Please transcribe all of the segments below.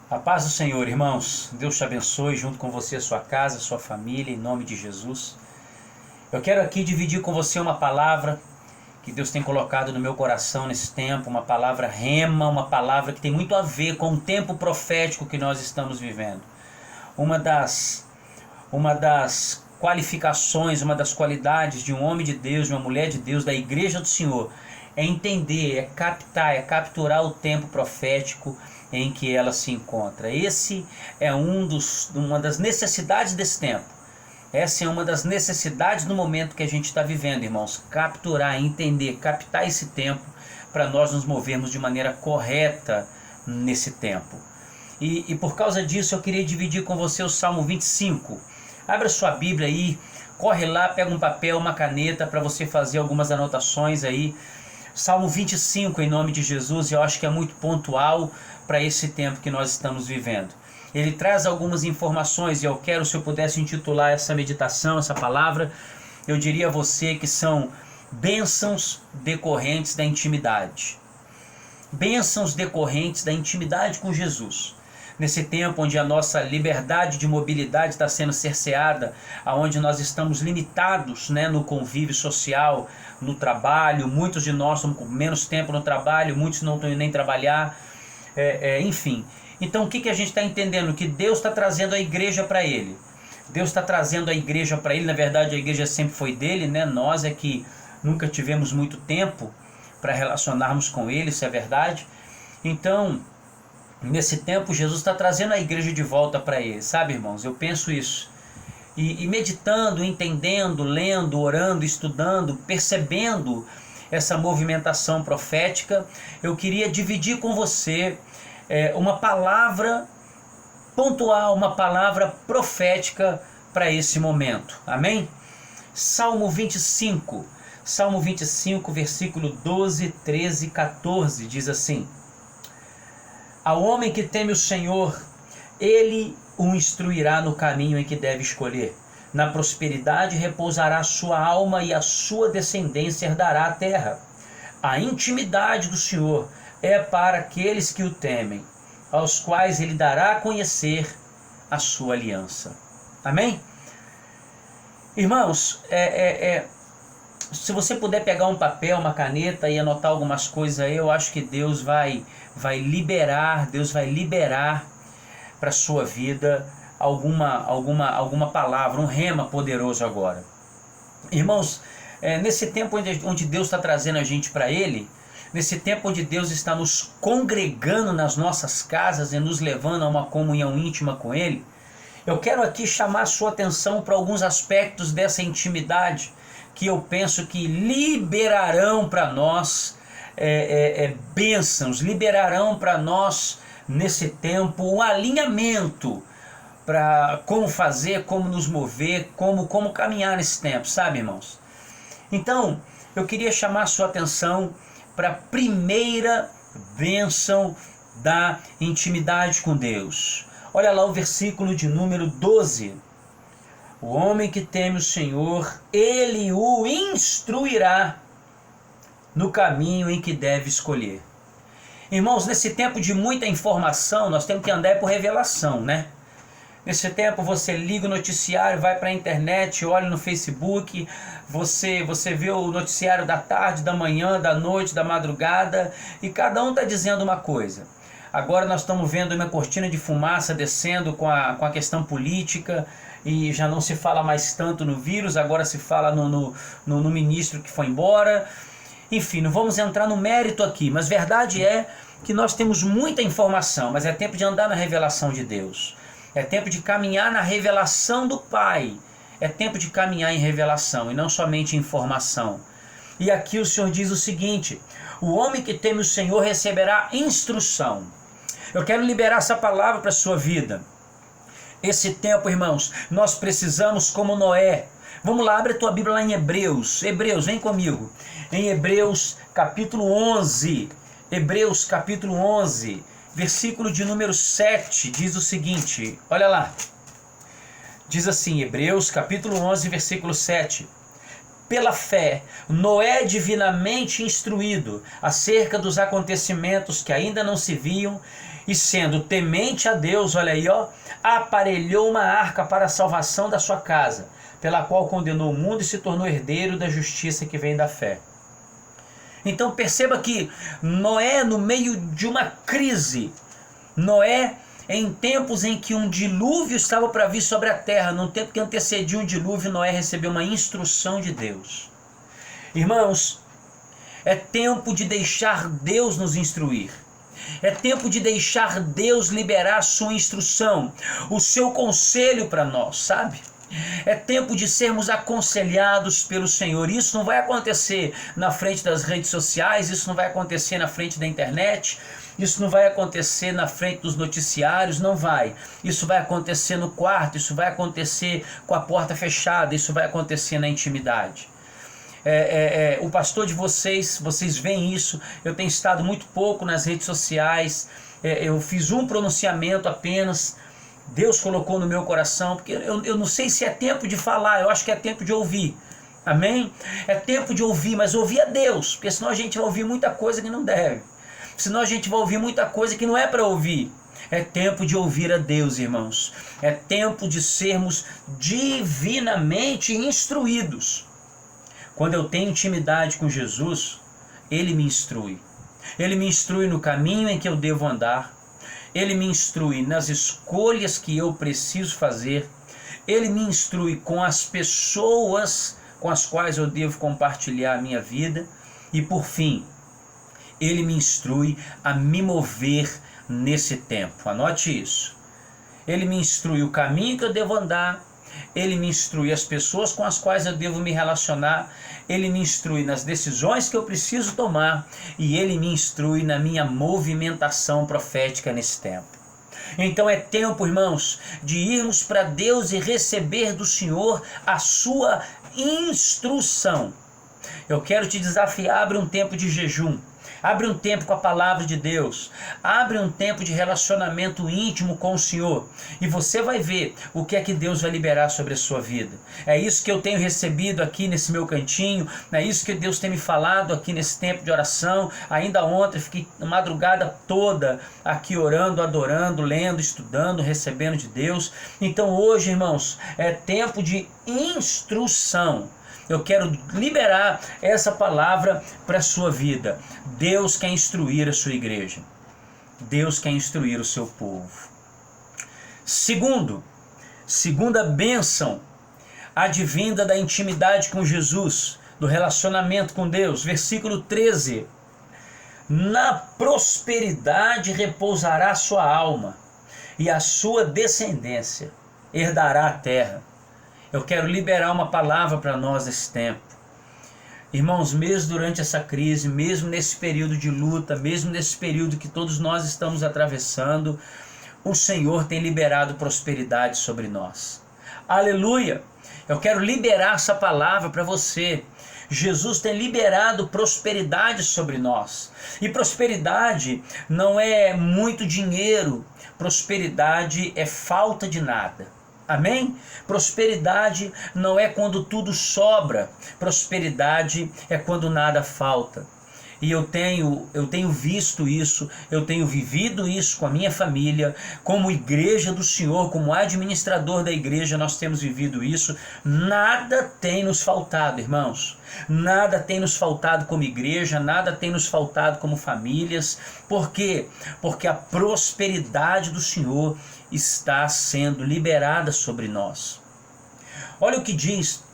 A paz do Senhor, irmãos. Deus te abençoe junto com você, sua casa, sua família, em nome de Jesus. Eu quero aqui dividir com você uma palavra que Deus tem colocado no meu coração nesse tempo, uma palavra rema, uma palavra que tem muito a ver com o tempo profético que nós estamos vivendo. Uma das qualificações, uma das qualidades de um homem de Deus, de uma mulher de Deus, da igreja do Senhor, é entender, é captar, é capturar o tempo profético em que ela se encontra. Esse é uma das necessidades desse tempo. Essa é uma das necessidades do momento que a gente está vivendo, irmãos. Capturar, entender, captar esse tempo para nós nos movermos de maneira correta nesse tempo. E por causa disso eu queria dividir com você o Salmo 25. Abra sua Bíblia aí, corre lá, pega um papel, uma caneta para você fazer algumas anotações aí. Salmo 25, em nome de Jesus, eu acho que é muito pontual para esse tempo que nós estamos vivendo. Ele traz algumas informações e eu quero, se eu pudesse intitular essa meditação, essa palavra, eu diria a você que são bênçãos decorrentes da intimidade. Bênçãos decorrentes da intimidade com Jesus. Nesse tempo onde a nossa liberdade de mobilidade está sendo cerceada, onde nós estamos limitados, no convívio social, no trabalho, muitos de nós estão com menos tempo no trabalho, muitos não estão nem trabalhar, enfim. Então o que a gente está entendendo? Que Deus está trazendo a igreja para Ele. Deus está trazendo a igreja para Ele, na verdade a igreja sempre foi dele, nós é que nunca tivemos muito tempo para relacionarmos com Ele, isso é verdade. Então, nesse tempo, Jesus está trazendo a igreja de volta para Ele, sabe, irmãos? Eu penso isso. E meditando, entendendo, lendo, orando, estudando, percebendo essa movimentação profética, eu queria dividir com você uma palavra pontual, uma palavra profética para esse momento. Amém? Salmo 25. Salmo 25, versículo 12, 13 e 14, diz assim: Ao homem que teme o Senhor, Ele o instruirá no caminho em que deve escolher. Na prosperidade repousará sua alma e a sua descendência herdará a terra. A intimidade do Senhor é para aqueles que o temem, aos quais Ele dará a conhecer a sua aliança. Amém? Irmãos, se você puder pegar um papel, uma caneta e anotar algumas coisas aí, eu acho que Deus vai liberar para a sua vida alguma palavra, um rema poderoso agora. Irmãos, nesse tempo onde Deus está trazendo a gente para Ele, nesse tempo onde Deus está nos congregando nas nossas casas e nos levando a uma comunhão íntima com Ele, eu quero aqui chamar a sua atenção para alguns aspectos dessa intimidade que eu penso que liberarão para nós bênçãos, liberarão para nós nesse tempo um alinhamento para como fazer, como nos mover, como caminhar nesse tempo, sabe, irmãos? Então, eu queria chamar a sua atenção para a primeira bênção da intimidade com Deus. Olha lá o versículo de número 12. O homem que teme o Senhor, Ele o instruirá no caminho em que deve escolher. Irmãos, nesse tempo de muita informação, nós temos que andar por revelação, Nesse tempo você liga o noticiário, vai para a internet, olha no Facebook, você vê o noticiário da tarde, da manhã, da noite, da madrugada, e cada um está dizendo uma coisa. Agora nós estamos vendo uma cortina de fumaça descendo com a questão política, e já não se fala mais tanto no vírus, agora se fala no ministro que foi embora. Enfim, não vamos entrar no mérito aqui, mas verdade é que nós temos muita informação, mas é tempo de andar na revelação de Deus. É tempo de caminhar na revelação do Pai. É tempo de caminhar em revelação e não somente em informação. E aqui o Senhor diz o seguinte: o homem que teme o Senhor receberá instrução. Eu quero liberar essa palavra para a sua vida. Esse tempo, irmãos, nós precisamos como Noé. Vamos lá, abre a tua Bíblia lá em Hebreus. Hebreus, vem comigo. Em Hebreus capítulo 11. Hebreus capítulo 11, versículo de número 7, diz o seguinte. Olha lá. Diz assim, Hebreus capítulo 11, versículo 7. Pela fé, Noé, divinamente instruído acerca dos acontecimentos que ainda não se viam, e sendo temente a Deus, olha aí, ó, aparelhou uma arca para a salvação da sua casa, pela qual condenou o mundo e se tornou herdeiro da justiça que vem da fé. Então perceba que Noé, no meio de uma crise, Noé, em tempos em que um dilúvio estava para vir sobre a terra, no tempo que antecedia um dilúvio, Noé recebeu uma instrução de Deus. Irmãos, é tempo de deixar Deus nos instruir. É tempo de deixar Deus liberar a sua instrução, o seu conselho para nós, sabe? É tempo de sermos aconselhados pelo Senhor. Isso não vai acontecer na frente das redes sociais, isso não vai acontecer na frente da internet, isso não vai acontecer na frente dos noticiários, não vai. Isso vai acontecer no quarto, isso vai acontecer com a porta fechada, isso vai acontecer na intimidade. O pastor de vocês veem isso. Eu tenho estado muito pouco nas redes sociais, eu fiz um pronunciamento apenas, Deus colocou no meu coração, porque eu não sei se é tempo de falar, eu acho que é tempo de ouvir, amém? É tempo de ouvir, mas ouvir a Deus, porque senão a gente vai ouvir muita coisa que não deve, senão a gente vai ouvir muita coisa que não é para ouvir. É tempo de ouvir a Deus, irmãos, é tempo de sermos divinamente instruídos. Quando eu tenho intimidade com Jesus, Ele me instrui. Ele me instrui no caminho em que eu devo andar. Ele me instrui nas escolhas que eu preciso fazer. Ele me instrui com as pessoas com as quais eu devo compartilhar a minha vida. E por fim, Ele me instrui a me mover nesse tempo. Anote isso. Ele me instrui o caminho que eu devo andar. Ele me instrui as pessoas com as quais eu devo me relacionar. Ele me instrui nas decisões que eu preciso tomar. E Ele me instrui na minha movimentação profética nesse tempo. Então é tempo, irmãos, de irmos para Deus e receber do Senhor a sua instrução. Eu quero te desafiar, abre um tempo de jejum. Abre um tempo com a palavra de Deus. Abre um tempo de relacionamento íntimo com o Senhor. E você vai ver o que é que Deus vai liberar sobre a sua vida. É isso que eu tenho recebido aqui nesse meu cantinho. É isso que Deus tem me falado aqui nesse tempo de oração. Ainda ontem fiquei a madrugada toda aqui orando, adorando, lendo, estudando, recebendo de Deus. Então hoje, irmãos, é tempo de instrução. Eu quero liberar essa palavra para a sua vida. Deus quer instruir a sua igreja. Deus quer instruir o seu povo. Segunda bênção advinda da intimidade com Jesus, do relacionamento com Deus. Versículo 13. Na prosperidade repousará sua alma, e a sua descendência herdará a terra. Eu quero liberar uma palavra para nós nesse tempo. Irmãos, mesmo durante essa crise, mesmo nesse período de luta, mesmo nesse período que todos nós estamos atravessando, o Senhor tem liberado prosperidade sobre nós. Aleluia! Eu quero liberar essa palavra para você. Jesus tem liberado prosperidade sobre nós. E prosperidade não é muito dinheiro. Prosperidade é falta de nada. Amém? Prosperidade não é quando tudo sobra. Prosperidade é quando nada falta. E eu tenho visto isso, eu tenho vivido isso com a minha família, como igreja do Senhor, como administrador da igreja, nós temos vivido isso. Nada tem nos faltado, irmãos. Nada tem nos faltado como igreja, nada tem nos faltado como famílias. Por quê? Porque a prosperidade do Senhor está sendo liberada sobre nós. Olha o que diz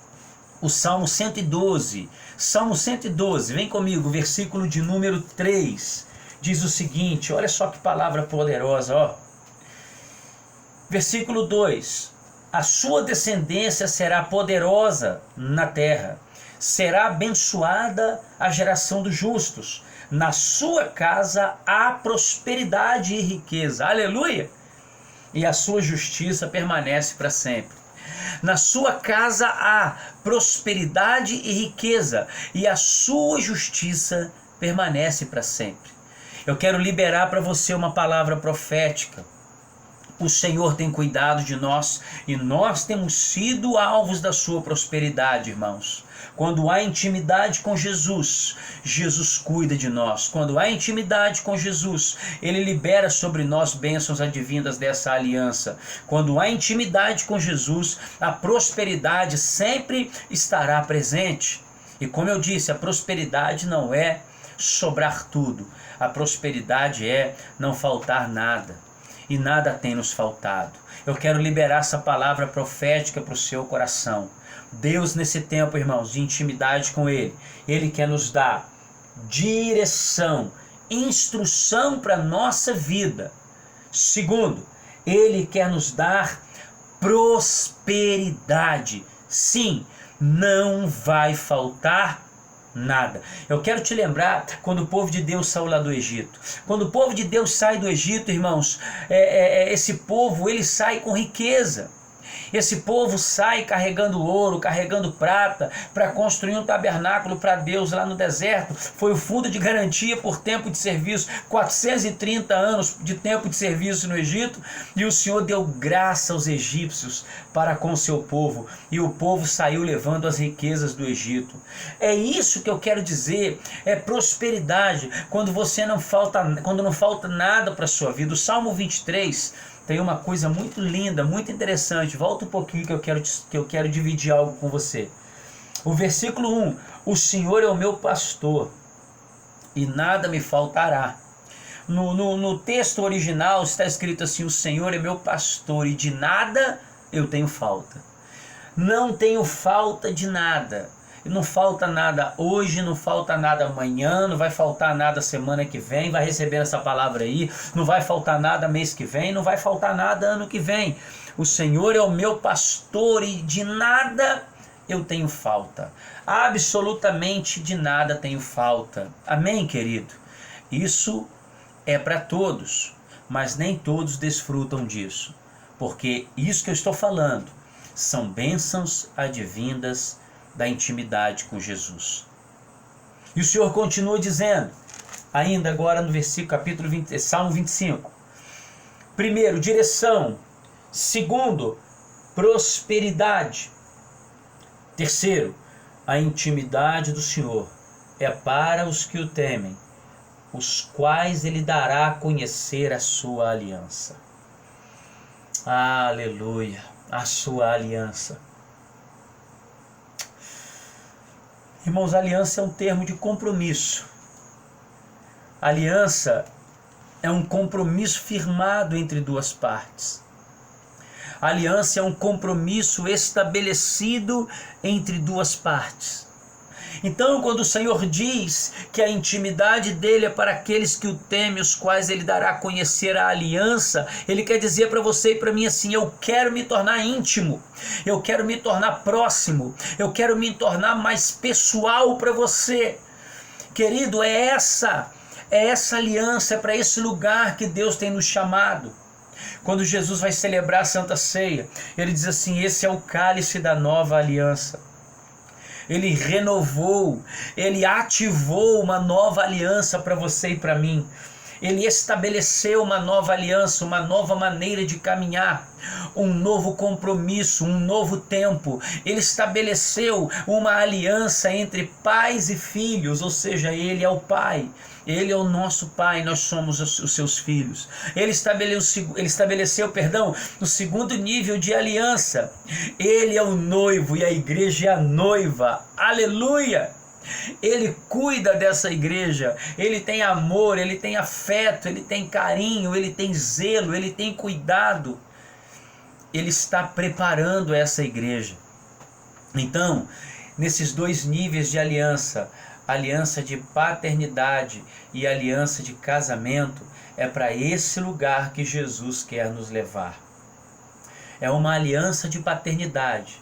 o Salmo 112. Salmo 112, vem comigo, versículo de número 3. Diz o seguinte, olha só que palavra poderosa, ó. Versículo 2. A sua descendência será poderosa na terra. Será abençoada a geração dos justos. Na sua casa há prosperidade e riqueza. Aleluia! E a sua justiça permanece para sempre. Na sua casa há prosperidade e riqueza, e a sua justiça permanece para sempre. Eu quero liberar para você uma palavra profética. O Senhor tem cuidado de nós e nós temos sido alvos da sua prosperidade, irmãos. Quando há intimidade com Jesus, Jesus cuida de nós. Quando há intimidade com Jesus, Ele libera sobre nós bênçãos advindas dessa aliança. Quando há intimidade com Jesus, a prosperidade sempre estará presente. E como eu disse, a prosperidade não é sobrar tudo. A prosperidade é não faltar nada. E nada tem nos faltado. Eu quero liberar essa palavra profética para o seu coração. Deus, nesse tempo, irmãos, de intimidade com Ele, Ele quer nos dar direção, instrução para a nossa vida. Segundo, Ele quer nos dar prosperidade. Sim, não vai faltar nada. Eu quero te lembrar quando o povo de Deus saiu lá do Egito. Quando o povo de Deus sai do Egito, irmãos, esse povo, ele sai com riqueza. Esse povo sai carregando ouro, carregando prata, para construir um tabernáculo para Deus lá no deserto. Foi o fundo de garantia por tempo de serviço, 430 anos de tempo de serviço no Egito, e o Senhor deu graça aos egípcios para com o seu povo, e o povo saiu levando as riquezas do Egito. É isso que eu quero dizer, é prosperidade, quando não falta nada para a sua vida. O Salmo 23 tem uma coisa muito linda, muito interessante. Volta um pouquinho que eu quero dividir algo com você. O versículo 1: o Senhor é o meu pastor e nada me faltará. No texto original está escrito assim: o Senhor é meu pastor e de nada eu tenho falta. Não tenho falta de nada. Não falta nada hoje, não falta nada amanhã, não vai faltar nada semana que vem, vai receber essa palavra aí, não vai faltar nada mês que vem, não vai faltar nada ano que vem. O Senhor é o meu pastor e de nada eu tenho falta. Absolutamente de nada tenho falta. Amém, querido? Isso é para todos, mas nem todos desfrutam disso, porque isso que eu estou falando são bênçãos advindas da intimidade com Jesus. E o Senhor continua dizendo, ainda agora no versículo, capítulo 20, Salmo 25. Primeiro, direção. Segundo, prosperidade. Terceiro, a intimidade do Senhor é para os que o temem, os quais Ele dará a conhecer a sua aliança. Aleluia, a sua aliança. Irmãos, aliança é um termo de compromisso. Aliança é um compromisso firmado entre duas partes. Aliança é um compromisso estabelecido entre duas partes. Então, quando o Senhor diz que a intimidade dele é para aqueles que o temem, os quais ele dará a conhecer a aliança, ele quer dizer para você e para mim assim: eu quero me tornar íntimo, eu quero me tornar próximo, eu quero me tornar mais pessoal para você. Querido, é essa aliança, é para esse lugar que Deus tem nos chamado. Quando Jesus vai celebrar a Santa Ceia, ele diz assim: esse é o cálice da nova aliança. Ele renovou, Ele ativou uma nova aliança para você e para mim. Ele estabeleceu uma nova aliança, uma nova maneira de caminhar, um novo compromisso, um novo tempo. Ele estabeleceu uma aliança entre pais e filhos, ou seja, Ele é o Pai. Ele é o nosso Pai, nós somos os seus filhos. Ele estabeleceu, o segundo nível de aliança. Ele é o noivo e a igreja é a noiva. Aleluia! Ele cuida dessa igreja, ele tem amor, ele tem afeto, ele tem carinho, ele tem zelo, ele tem cuidado. Ele está preparando essa igreja. Então, nesses dois níveis de aliança, aliança de paternidade e aliança de casamento, é para esse lugar que Jesus quer nos levar. É uma aliança de paternidade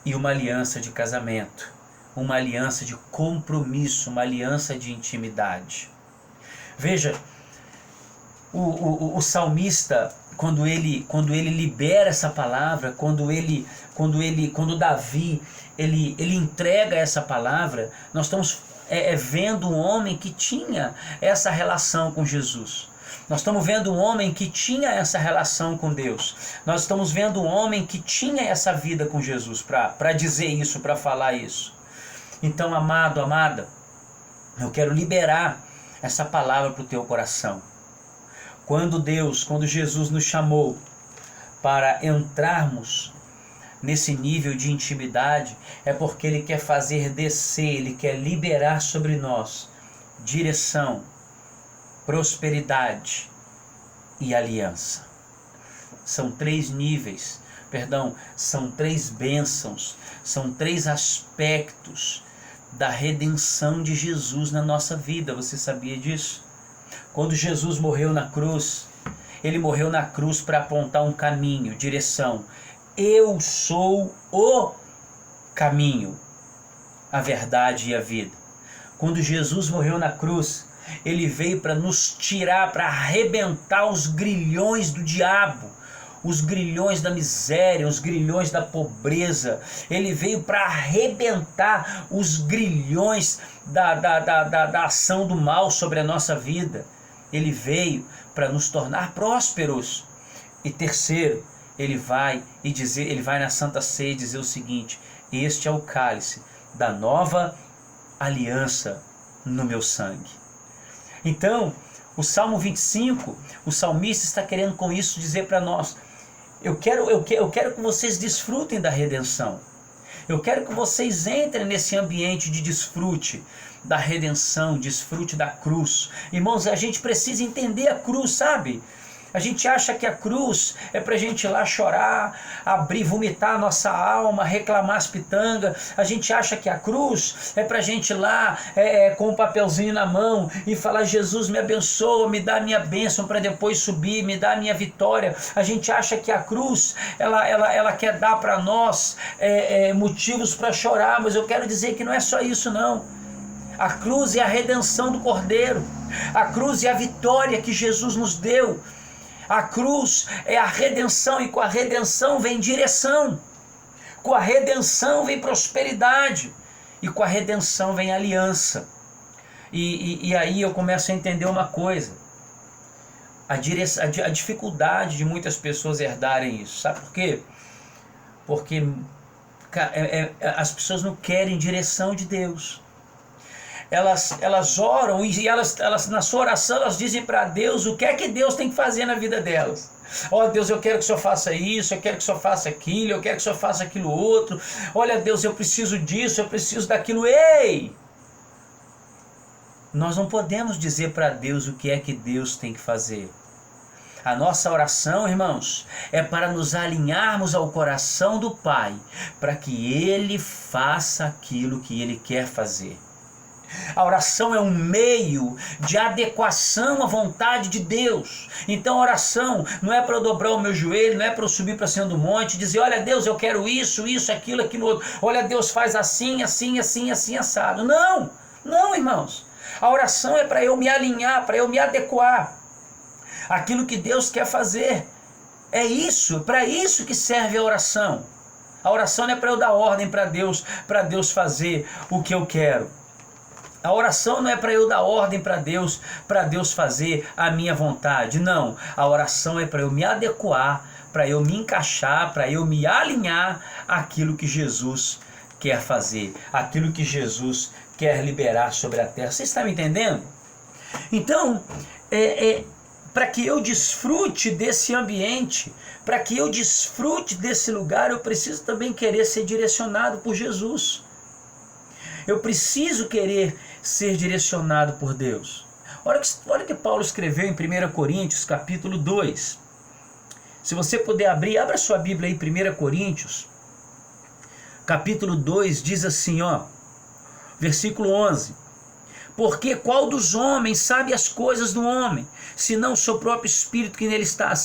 e uma aliança de casamento. Uma aliança de compromisso, uma aliança de intimidade. Veja, o salmista, quando ele libera essa palavra, quando Davi ele entrega essa palavra, nós estamos vendo um homem que tinha essa relação com Jesus. Nós estamos vendo um homem que tinha essa relação com Deus. Nós estamos vendo um homem que tinha essa vida com Jesus para dizer isso, para falar isso. Então, amado, amada, eu quero liberar essa palavra para o teu coração. Quando Jesus nos chamou para entrarmos nesse nível de intimidade, é porque Ele quer fazer descer, Ele quer liberar sobre nós direção, prosperidade e aliança. São 3 níveis, são 3 bênçãos, são 3 aspectos da redenção de Jesus na nossa vida. Você sabia disso? Quando Jesus morreu na cruz, Ele morreu na cruz para apontar um caminho, direção. Eu sou o caminho, a verdade e a vida. Quando Jesus morreu na cruz, Ele veio para nos tirar, para arrebentar os grilhões do diabo, os grilhões da miséria, os grilhões da pobreza. Ele veio para arrebentar os grilhões da ação do mal sobre a nossa vida. Ele veio para nos tornar prósperos. E terceiro, Ele vai na Santa Ceia dizer o seguinte: este é o cálice da nova aliança no meu sangue. Então, o Salmo 25, o salmista está querendo com isso dizer para nós: eu quero que vocês desfrutem da redenção. Eu quero que vocês entrem nesse ambiente de desfrute da redenção, desfrute da cruz. Irmãos, a gente precisa entender a cruz, sabe? A gente acha que a cruz é pra gente ir lá chorar, abrir, vomitar a nossa alma, reclamar as pitangas. A gente acha que a cruz é pra gente ir lá com um papelzinho na mão e falar: Jesus, me abençoa, me dá a minha bênção para depois subir, me dá a minha vitória. A gente acha que a cruz, ela quer dar para nós motivos para chorar, mas eu quero dizer que não é só isso não. A cruz é a redenção do Cordeiro. A cruz é a vitória que Jesus nos deu. A cruz é a redenção, e com a redenção vem direção, com a redenção vem prosperidade, e com a redenção vem aliança. E aí eu começo a entender uma coisa: a dificuldade de muitas pessoas herdarem isso. Sabe por quê? Porque as pessoas não querem direção de Deus. Elas oram e elas na sua oração elas dizem para Deus o que é que Deus tem que fazer na vida delas. Ó Deus, eu quero que o Senhor faça isso, eu quero que o Senhor faça aquilo, eu quero que o Senhor faça aquilo outro. Olha Deus, eu preciso disso, eu preciso daquilo. Ei! Nós não podemos dizer para Deus o que é que Deus tem que fazer. A nossa oração, irmãos, é para nos alinharmos ao coração do Pai, para que Ele faça aquilo que Ele quer fazer. A oração é um meio de adequação à vontade de Deus. Então a oração não é para eu dobrar o meu joelho, não é para eu subir para cima do monte e dizer: olha Deus, eu quero isso, aquilo outro. Olha Deus, faz assim, assado. Não, não, irmãos. A oração é para eu me alinhar, para eu me adequar àquilo que Deus quer fazer. É isso, para isso que serve a oração. A oração não é para eu dar ordem para Deus fazer o que eu quero. A oração não é para eu dar ordem para Deus fazer a minha vontade. Não, a oração é para eu me adequar, para eu me encaixar, para eu me alinhar àquilo que Jesus quer fazer, aquilo que Jesus quer liberar sobre a terra. Você está me entendendo? Então, para que eu desfrute desse ambiente, para que eu desfrute desse lugar, eu preciso também querer ser direcionado por Jesus. Eu preciso querer ser direcionado por Deus. Olha o que Paulo escreveu em 1 Coríntios, capítulo 2. Se você puder abra sua Bíblia aí, 1 Coríntios, capítulo 2, diz assim, versículo 11. Porque qual dos homens sabe as coisas do homem, senão o seu próprio espírito que nele está? Assim